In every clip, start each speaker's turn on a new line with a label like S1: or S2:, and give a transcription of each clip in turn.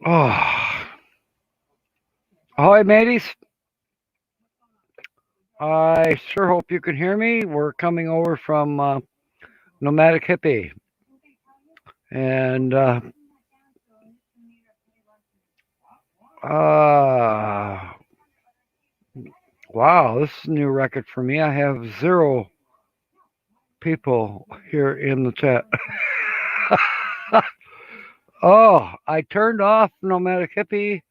S1: Oh, ahoy, mateys. I sure hope you can hear me. We're coming over from Nomadic Hippie. And uh, wow, this is a new record for me. I have 0 people here in the chat. Oh, I turned off Nomadic Hippie.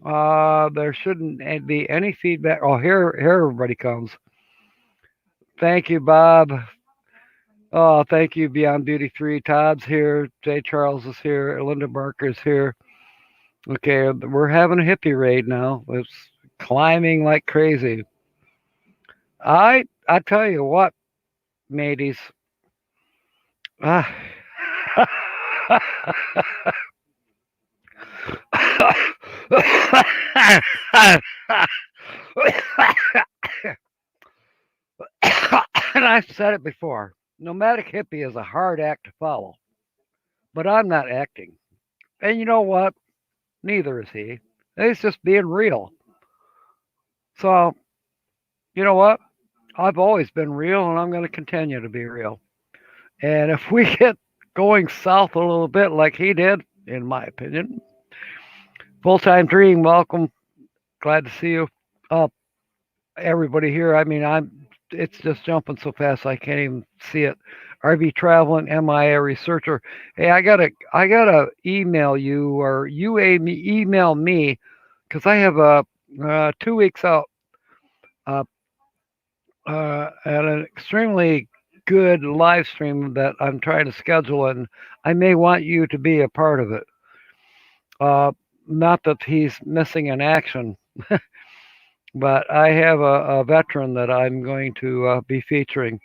S1: There shouldn't be any feedback. Oh, here everybody comes. Thank you, Bob. Oh, thank you, Beyond Beauty 3. Todd's here. Jay Charles is here. Linda Barker's here. Okay, we're having a hippie raid now. It's climbing like crazy. I tell you what, mateys. Ah. And I've said it before. Nomadic hippie is a hard act to follow, but I'm not acting. And you know what? Neither is he. He's just being real. So, you know what? I've always been real and I'm going to continue to be real. And if we get going south a little bit like he did, in my opinion, full time dream, welcome. Glad to see you. Uh, Everybody here. I mean, it's just jumping so fast I can't even see it. RV traveling, am I a researcher? Hey, I gotta email you or email me because I have a 2 weeks out uh, at an extremely good live stream that I'm trying to schedule, and I may want you to be a part of it. Uh, Not that he's missing in action, but I have a veteran that I'm going to be featuring.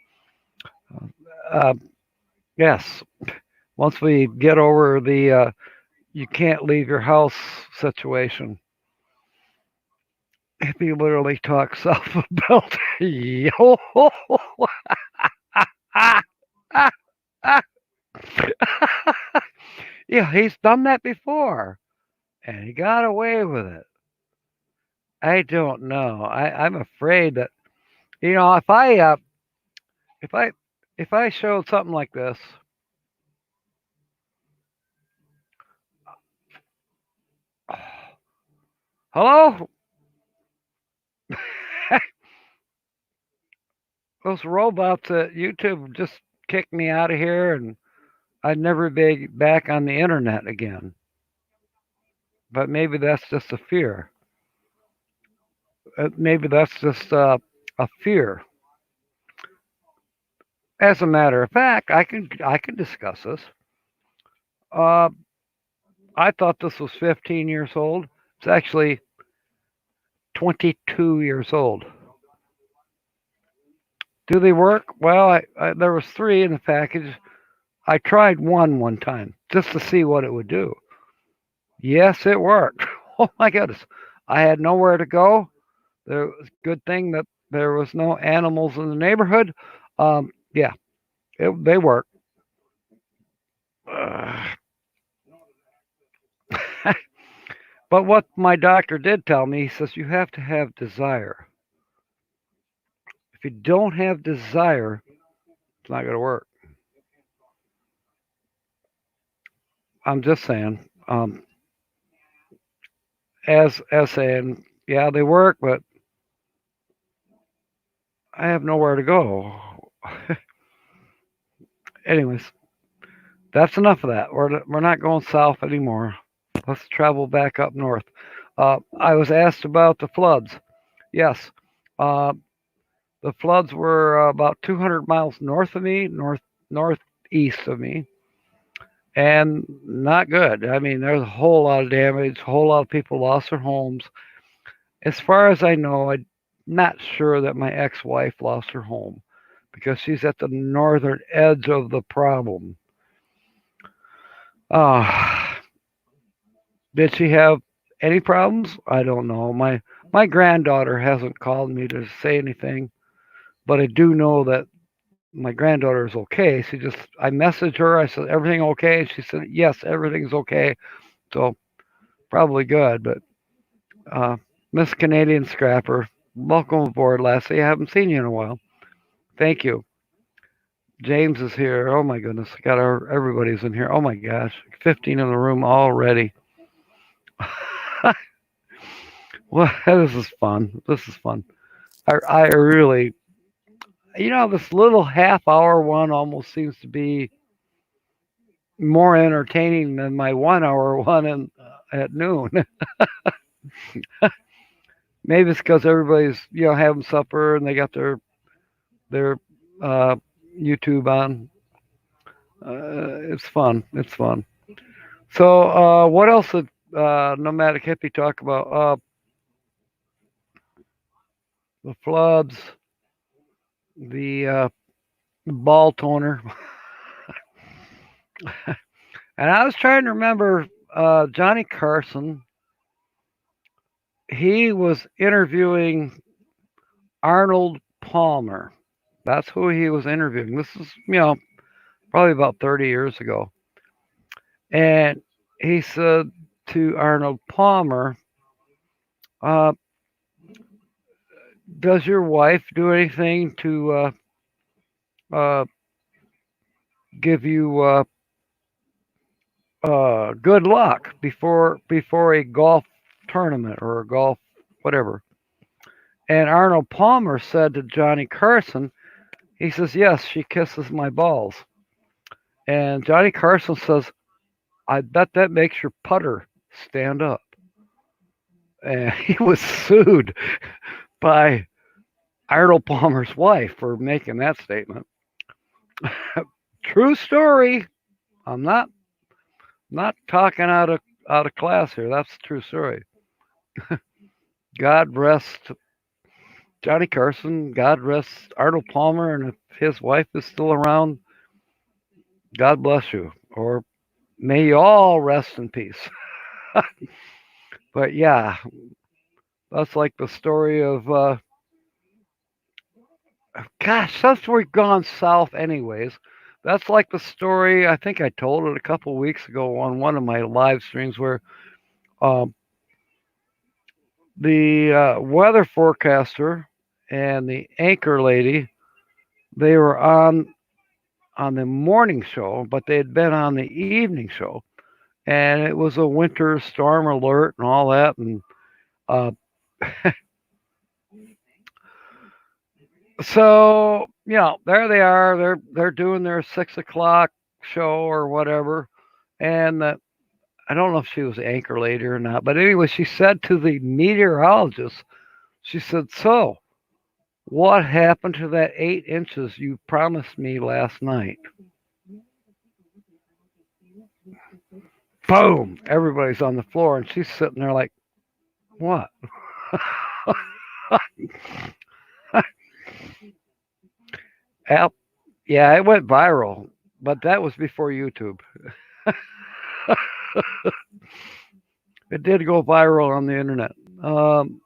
S1: Uh, yes, once we get over the you can't leave your house situation. If he literally talks self about yo, yeah, he's done that before, and he got away with it. I don't know. I'm afraid that if if I if I showed something like this, hello, those robots at YouTube just kicked me out of here, and I'd never be back on the internet again. But maybe that's just a fear. Maybe that's just a fear. As a matter of fact, I can discuss this. Uh, I thought this was 15 years old. It's actually 22 years old. Do they work? Well, there was 3 in the package. I tried one time just to see what it would do. Yes, it worked. Oh my goodness! I had nowhere to go. There was good thing that there was no animals in the neighborhood. Yeah, they work. But what my doctor did tell me, he says you have to have desire. If you don't have desire, it's not going to work. I'm just saying. As saying, yeah, they work, but I have nowhere to go. Anyways, that's enough of that. We're not going south anymore. Let's travel back up north. I was asked about the floods. Yes, uh, the floods were about 200 miles north of me, northeast of me, and not good. I mean, there's a whole lot of damage. A whole lot of people lost their homes. As far as I know, I'm not sure that my ex-wife lost her home because she's at the northern edge of the problem. Uh, did she have any problems? I don't know. My granddaughter hasn't called me to say anything, but I do know that my granddaughter is okay. I messaged her. I said everything okay. She said yes, everything's okay. So probably good, but uh, Miss Canadian Scrapper, welcome aboard, Lassie. I haven't seen you in a while. Thank you. James is here. Oh my goodness, got everybody's in here. Oh my gosh, 15 in the room already. Well, this is fun. This is fun. I really, this little half hour one almost seems to be more entertaining than my 1 hour one at noon. Maybe it's because everybody's having supper and they got their uh, YouTube on. It's fun. It's fun. So what else did Nomadic Hippie talk about? The floods, the ball toner, and I was trying to remember Johnny Carson. He was interviewing Arnold Palmer. That's who he was interviewing. This is probably about 30 years ago. And he said to Arnold Palmer, uh, "Does your wife do anything to uh, give you good luck before a golf tournament or a golf whatever?" And Arnold Palmer said to Johnny Carson, he says, "Yes, she kisses my balls." And Johnny Carson says, "I bet that makes your putter stand up." And he was sued by Arnold Palmer's wife for making that statement. True story. I'm not talking out of class here. That's a true story. God rest Johnny Carson. God rest Arnold Palmer. And if his wife is still around, God bless you. Or may you all rest in peace. But yeah, that's like the story of gosh, since we've gone south anyways, that's like the story, I think I told it a couple weeks ago on one of my live streams where um, the weather forecaster and the anchor lady, they were on the morning show, but they had been on the evening show, and it was a winter storm alert and all that, and uh, so there they are. They're doing their 6 o'clock show or whatever, and I don't know if she was anchor lady or not, but anyway, she said to the meteorologist, she said, "So, what happened to that 8 inches you promised me last night?" Boom! Everybody's on the floor, and she's sitting there like, "What?" Al- yeah, it went viral, but that was before YouTube. It did go viral on the internet. Um,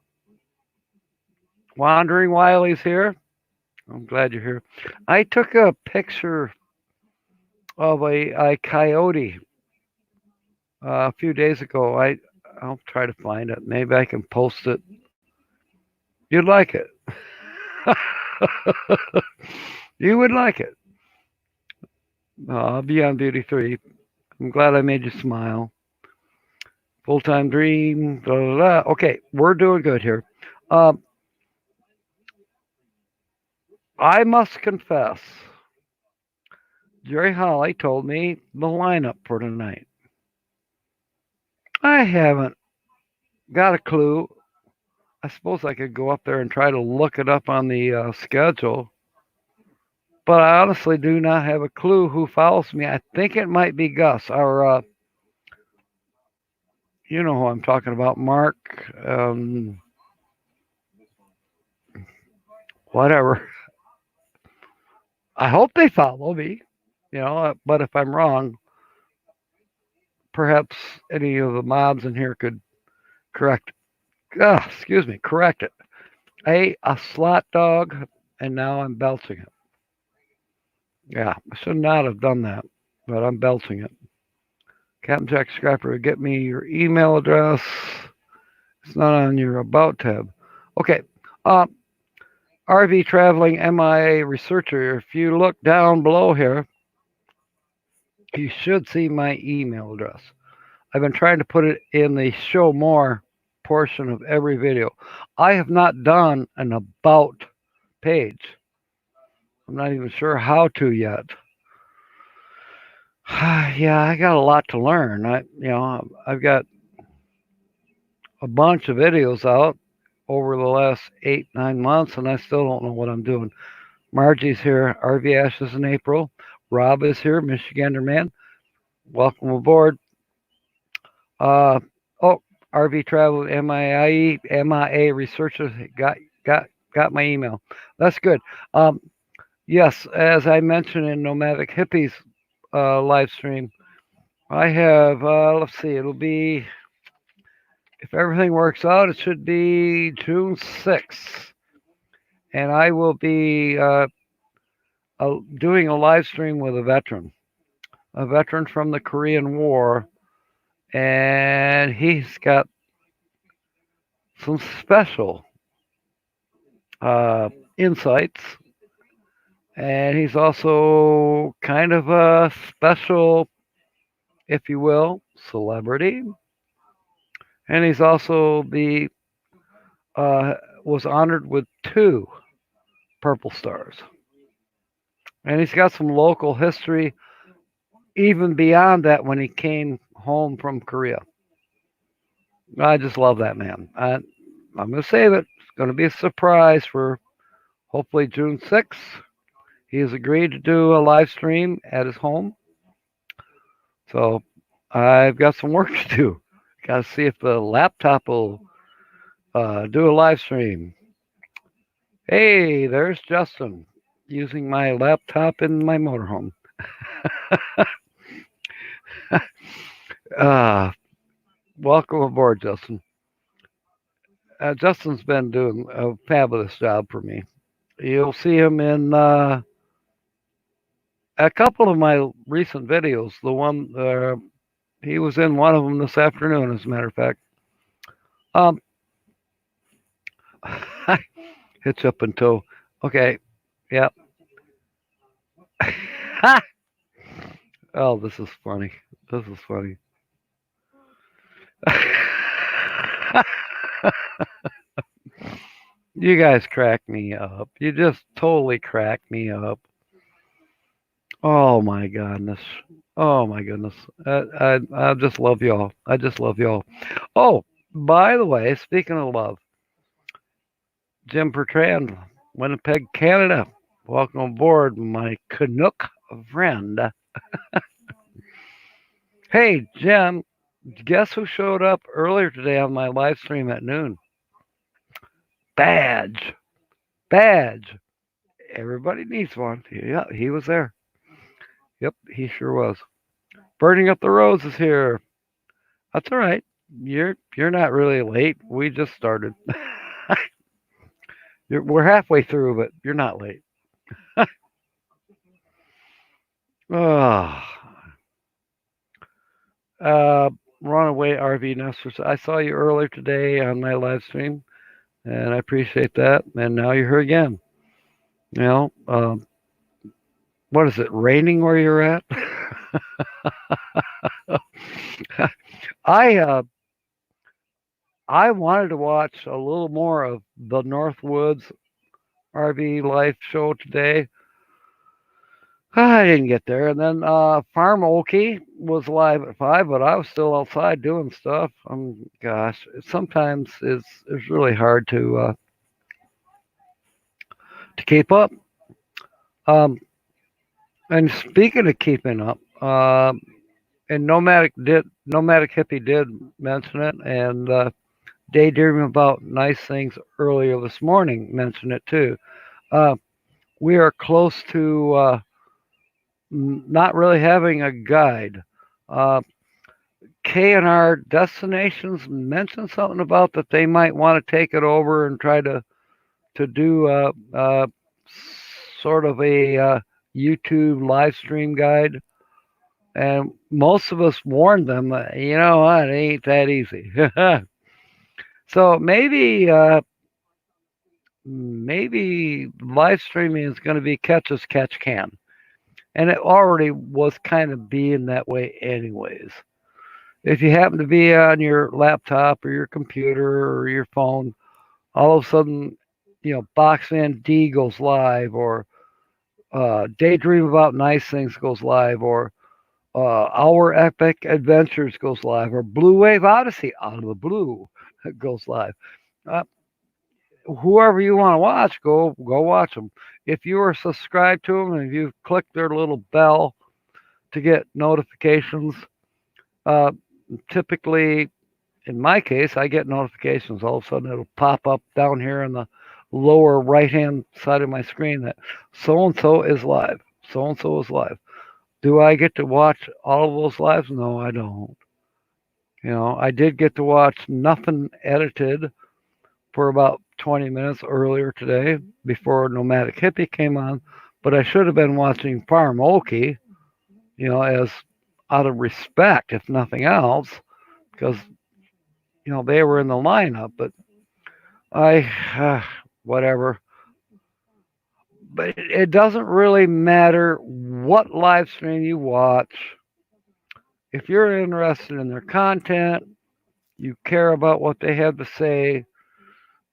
S1: Wandering Wiley's here. I'm glad you're here. I took a picture of a coyote a few days ago. I'll try to find it. Maybe I can post it. You'd like it. You would like it. I'll be on duty 3. I'm glad I made you smile. Full time dream. Blah, blah, blah. Okay, we're doing good here. Um, I must confess, Jerry Holly told me the lineup for tonight. I haven't got a clue. I suppose I could go up there and try to look it up on the schedule, but I honestly do not have a clue who follows me. I think it might be Gus, or you know who I'm talking about, Mark. Whatever. I hope they follow me. But if I'm wrong, perhaps any of the mods in here could correct. Correct it. A slot dog, and now I'm belching it. Yeah, I should not have done that, but I'm belching it. Captain Jack Scrapper, get me your email address. It's not on your About tab. Okay. Uh, RV Traveling MIA Researcher. If you look down below here, you should see my email address. I've been trying to put it in the show more portion of every video. I have not done an About page. I'm not even sure how to yet. Yeah, I got a lot to learn. I've got a bunch of videos out over the last 8, 9 months, and I still don't know what I'm doing. Margie's here, RV Ashes in April. Rob is here, Michigander man. Welcome aboard. Uh, oh, RV Travel MIA researchers got my email. That's good. Um, yes, as I mentioned in Nomadic Hippies live stream, I have. Let's see, it'll be, if everything works out, it should be June 6th, and I will be doing a live stream with a veteran from the Korean War, and he's got some special insights, and he's also kind of a special, if you will, celebrity, and he's also the uh, was honored with 2 Purple Stars, and he's got some local history even beyond that when he came home from Korea. I just love that man. I'm going to save it. It's going to be a surprise for hopefully June 6th. He has agreed to do a live stream at his home. So I've got some work to do. Got to see if the laptop will do a live stream. Hey, there's Justin using my laptop in my motorhome. uh, Welcome aboard, Justin. Justin's been doing a fabulous job for me. You'll see him in a couple of my recent videos. The one he was in one of them this afternoon, as a matter of fact. Um, hitch up and toe. Okay, yeah. Oh, this is funny. This is funny. You guys crack me up. You just totally crack me up. Oh my goodness. Oh my goodness. I just love y'all. I just love y'all. Oh, by the way, speaking of love, Jim Bertrand, Winnipeg, Canada. Welcome aboard, my Canuck friend. Hey, Jim, guess who showed up earlier today on my live stream at noon? Badge. Badge. Everybody needs one. Yeah, he was there. Yep, he sure was. Burning up the roses here. That's all right. You're not really late. We just started. We're halfway through, but you're not late. Oh. Runaway RV Nesters. I saw you earlier today on my live stream, and I appreciate that. And now you're here again. You know, what is it? Raining where you're at? I I wanted to watch a little more of the Northwoods RV Life show today. I didn't get there, and then Farm Okie was live at 5, but I was still outside doing stuff. Gosh, sometimes it's really hard to keep up. And speaking of keeping up, and Nomadic Hippie did mention it, and Daydreaming About Nice Things earlier this morning mentioned it too. We are close to not really having a guide. K&R Destinations mentioned something about that they might want to take it over and try to do sort of a YouTube live stream guide. And most of us warned them, you know what, it ain't that easy. So maybe live streaming is going to be catch as catch can. And it already was kind of being that way, anyways. If you happen to be on your laptop or your computer or your phone, all of a sudden, Boxman D goes live, or Daydream About Nice Things goes live, or Our Epic Adventures goes live, or Blue Wave Odyssey out of the blue goes live. Uh, Whoever you want to watch, go watch them. If you are subscribed to them and if you click their little bell to get notifications, uh, typically, in my case, I get notifications. All of a sudden, it'll pop up down here in the lower right hand side of my screen that so and so is live. So and so is live. Do I get to watch all of those lives? No, I don't. I did get to watch Nothing Edited for about 20 minutes earlier today before Nomadic Hippie came on, but I should have been watching Farm Okie, as out of respect, if nothing else, because, they were in the lineup, but whatever. But it doesn't really matter what live stream you watch. If you're interested in their content, you care about what they have to say,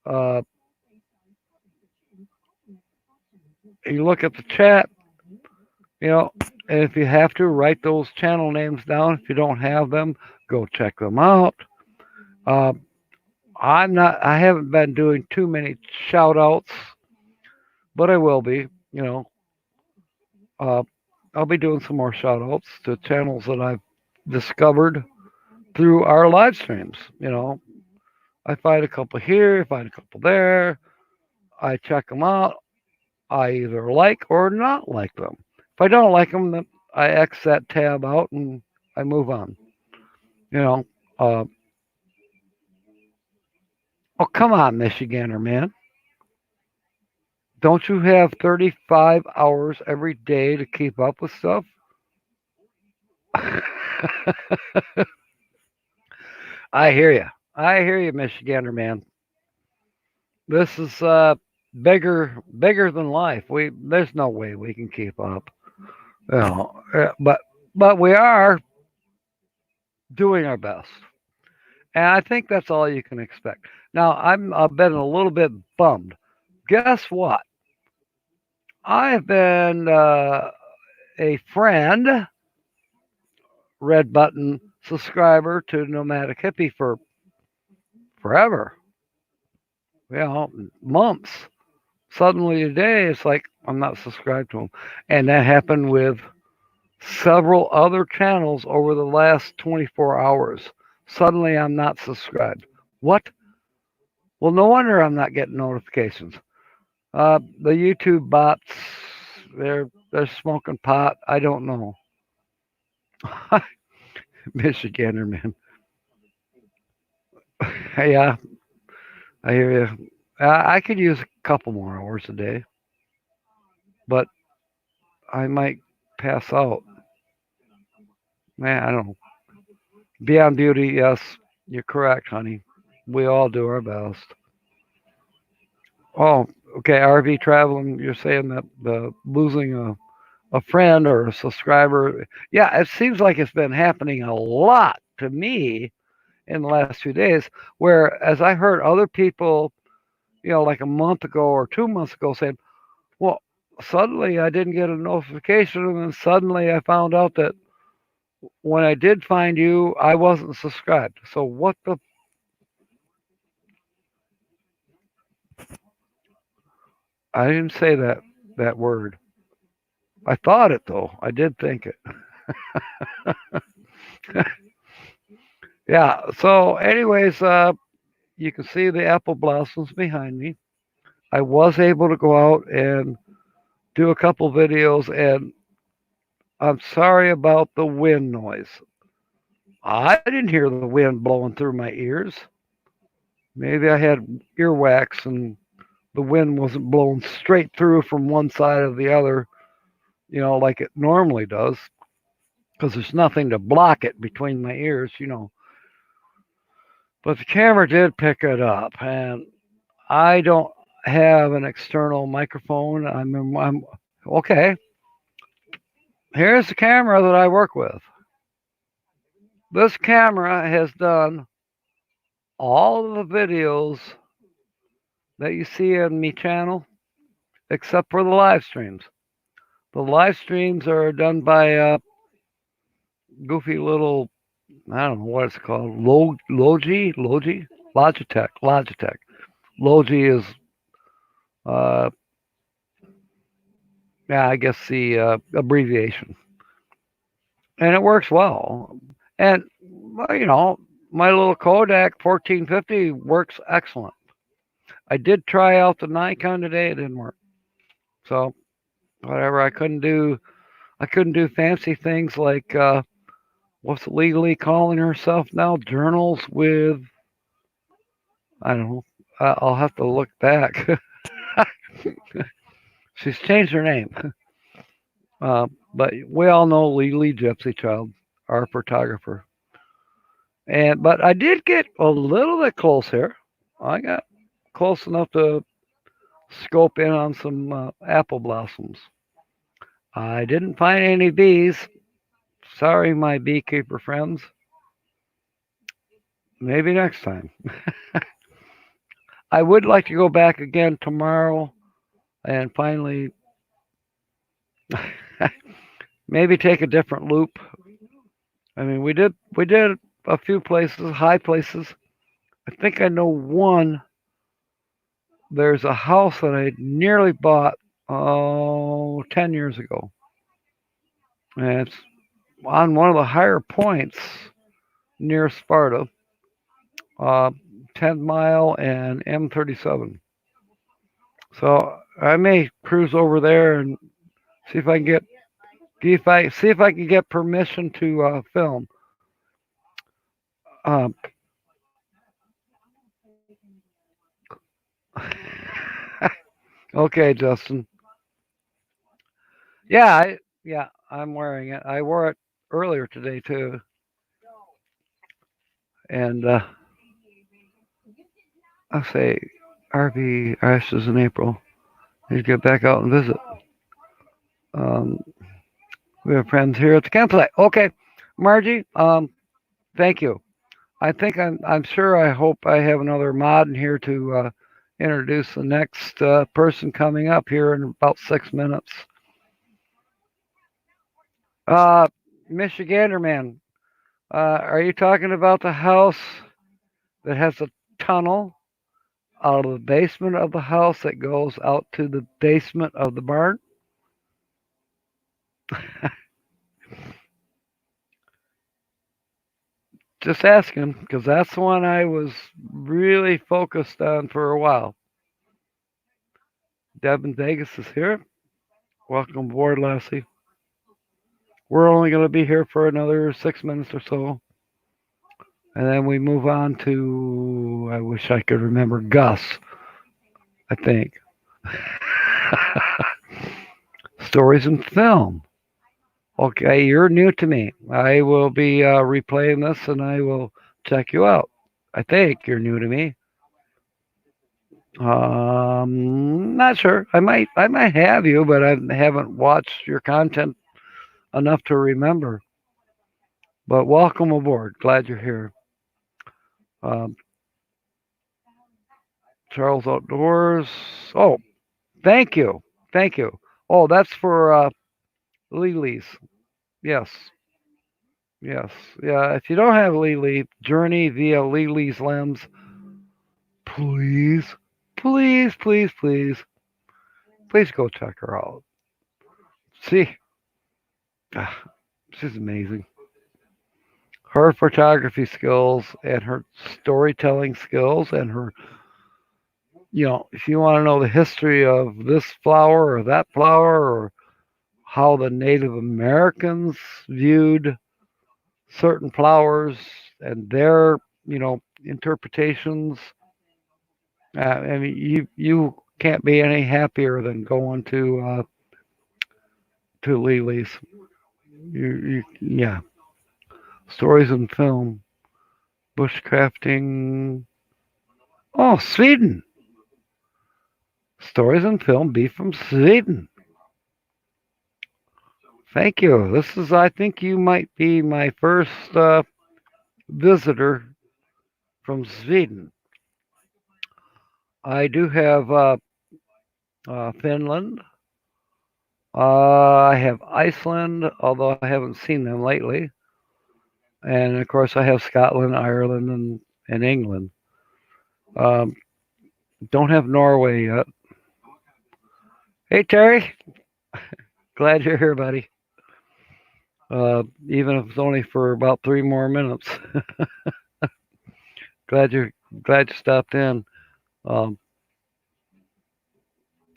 S1: uh, you look at the chat, and if you have to, write those channel names down. If you don't have them, go check them out. Uh, I haven't been doing too many shout outs, but I will be, uh, I'll be doing some more shout outs to channels that I've discovered through our live streams. I find a couple here, I find a couple there. I check them out. I either like or not like them. If I don't like them, then I X that tab out and I move on. You know, uh, oh, come on, Michigander, man. Don't you have 35 hours every day to keep up with stuff? I hear you. I hear you, Michigander, man. This is bigger than life. There's no way we can keep up. But we are doing our best, and I think that's all you can expect. Now I've been a little bit bummed. Guess what? I've been a friend, red button subscriber to Nomadic Hippie for forever. Months. Suddenly today, it's like I'm not subscribed to him, and that happened with several other channels over the last 24 hours. Suddenly, I'm not subscribed. What? Well, no wonder I'm not getting notifications. The YouTube bots, they're smoking pot. I don't know. Michigander, man. Yeah, I hear you. I could use a couple more hours a day, but I might pass out. Man, I don't know. Beyond beauty, yes, you're correct, honey. We all do our best. Oh, okay. RV traveling. You're saying that the losing a friend or a subscriber. Yeah, it seems like it's been happening a lot to me in the last few days. Where as I heard other people, like a month ago or 2 months ago, saying, "Well, suddenly I didn't get a notification, and then suddenly I found out that when I did find you, I wasn't subscribed." So what the? I didn't say that word. I thought it though. I did think it. Yeah. So, anyways, you can see the apple blossoms behind me. I was able to go out and do a couple videos, and I'm sorry about the wind noise. I didn't hear the wind blowing through my ears. Maybe I had earwax and the wind wasn't blowing straight through from one side of the other, like it normally does. because there's nothing to block it between my ears. But the camera did pick it up, and I don't have an external microphone. I'm okay. Here's the camera that I work with. This camera has done all of the videos that you see on me channel, except for the live streams. The live streams are done by a goofy little, I don't know what it's called, Logitech. Logi is, uh, yeah, I guess the abbreviation, and it works well. And well, my little Kodak 1450 works excellent. I did try out the Nikon today; it didn't work. So whatever, I couldn't do fancy things like what's legally calling herself now, journals with, I don't know. I'll have to look back. She's changed her name. But we all know Legally Gypsy Child, our photographer. But I did get a little bit close here. I got close enough to scope in on some apple blossoms. I didn't find any bees. Sorry, my beekeeper friends. Maybe next time. I would like to go back again tomorrow and finally maybe take a different loop. I mean, we did a few places, high places. I think I know one. There's a house that I nearly bought 10 years ago. And it's on one of the higher points near Sparta, uh, 10 Mile and M37. So I may cruise over there and see if I can get see if I can get permission to film. Um, okay, Justin. Yeah, I'm wearing it. I wore it earlier today too, and I'll say RV Ashes in April. Need to get back out and visit. Um, we have friends here at the campsite. Okay, Margie. Thank you. I think I'm sure. I hope I have another mod in here to introduce the next person coming up here in about 6 minutes. Uh, Michigander man, are you talking about the house that has a tunnel out of the basement of the house that goes out to the basement of the barn? Just asking, because that's the one I was really focused on for a while. Deb in Vegas is here. Welcome aboard, Lassie. We're only going to be here for another 6 minutes or so. And then we move on to, I wish I could remember, Gus, I think. Stories and film. Okay, you're new to me. I will be replaying this and I will check you out. I think you're new to me. Not sure. I might have you, but I haven't watched your content enough to remember. But welcome aboard. Glad you're here. Um, Charles Outdoors. Oh, thank you. Thank you. Oh, that's for Lily's. Yes. Yes. Yeah. If you don't have Lily, journey via Lily's lens. Please, please, please, please, please go check her out. See, she's amazing. Her photography skills and her storytelling skills and if you want to know the history of this flower or that flower or how the Native Americans viewed certain flowers and their, interpretations. I mean, you can't be any happier than going to Lily's. Yeah, stories and film, bushcrafting. Oh, Sweden. Stories and film be from Sweden. Thank you. This is, I think you might be my first visitor from Sweden. I do have Finland. I have Iceland, although I haven't seen them lately. And of course, I have Scotland, Ireland, and England. Um, don't have Norway yet. Hey, Terry. Glad you're here, buddy. Even if it's only for about 3 more minutes. glad you glad you stopped in. Um,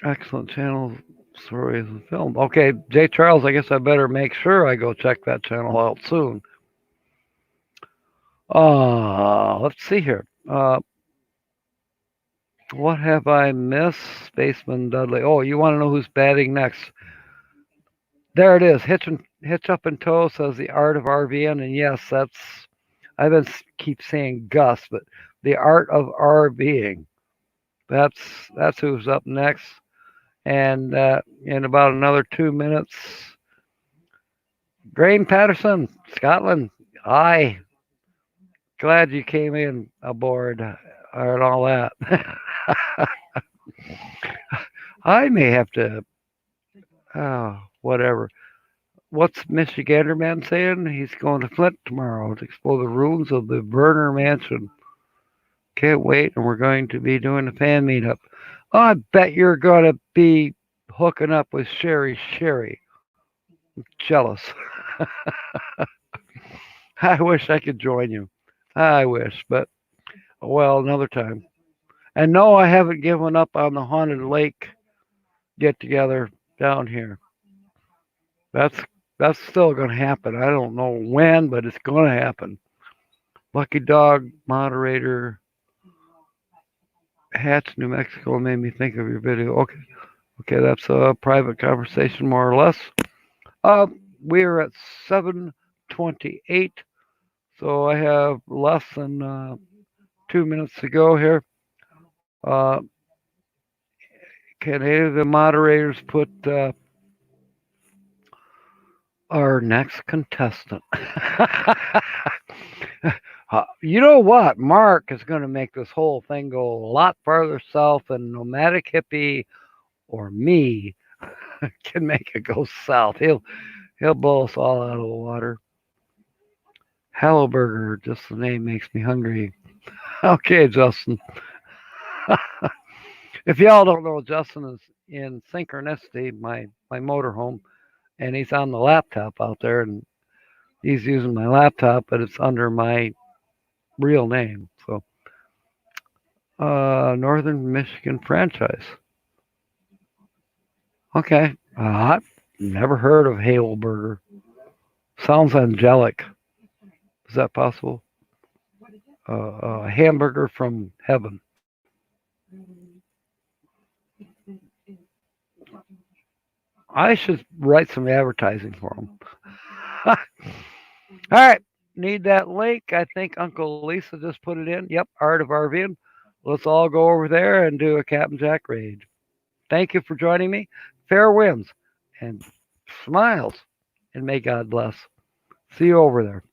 S1: excellent channel stories and film. Okay, Jay Charles. I guess I better make sure I go check that channel out soon. Let's see here. What have I missed? Spaceman Dudley. Oh, you want to know who's batting next? There it is. Hitch up and toe says the art of RVing, and yes, that's. I've been keep saying Gus, but the art of RVing. That's who's up next. And in about another 2 minutes, Graham Patterson, Scotland. Aye, glad you came in aboard and all that. I may have to. Oh, whatever. What's Michigander Man saying? He's going to Flint tomorrow to explore the ruins of the Werner Mansion. Can't wait, and we're going to be doing a fan meetup. Oh, I bet you're going to be hooking up with Sherry Sherry. I'm jealous. I wish I could join you. I wish, but well, another time. And no, I haven't given up on the haunted lake get together down here. That's that's still going to happen. I don't know when, but it's going to happen. Lucky Dog moderator Hatch, New Mexico made me think of your video. Okay, okay, that's a private conversation more or less. We're at 7:28, so I have less than 2 minutes to go here. Uh, can any of the moderators put our next contestant? You know what? Mark is going to make this whole thing go a lot farther south than Nomadic Hippie or me can make it go south. He'll blow us all out of the water. Hello Burger, just the name makes me hungry. Okay, Justin. If y'all don't know, Justin is in Synchronicity, my motorhome, and he's on the laptop out there, and he's using my laptop, but it's under my real name. So, Northern Michigan franchise. Okay, I've never heard of Halo Burger. Sounds angelic. Is that possible? A hamburger from heaven. I should write some advertising for them. All right, need that link. I think Uncle Lisa just put it in. Yep, Art of RVing. Let's all go over there and do a Captain Jack raid. Thank you for joining me. Fair winds and smiles, and may God bless. See you over there.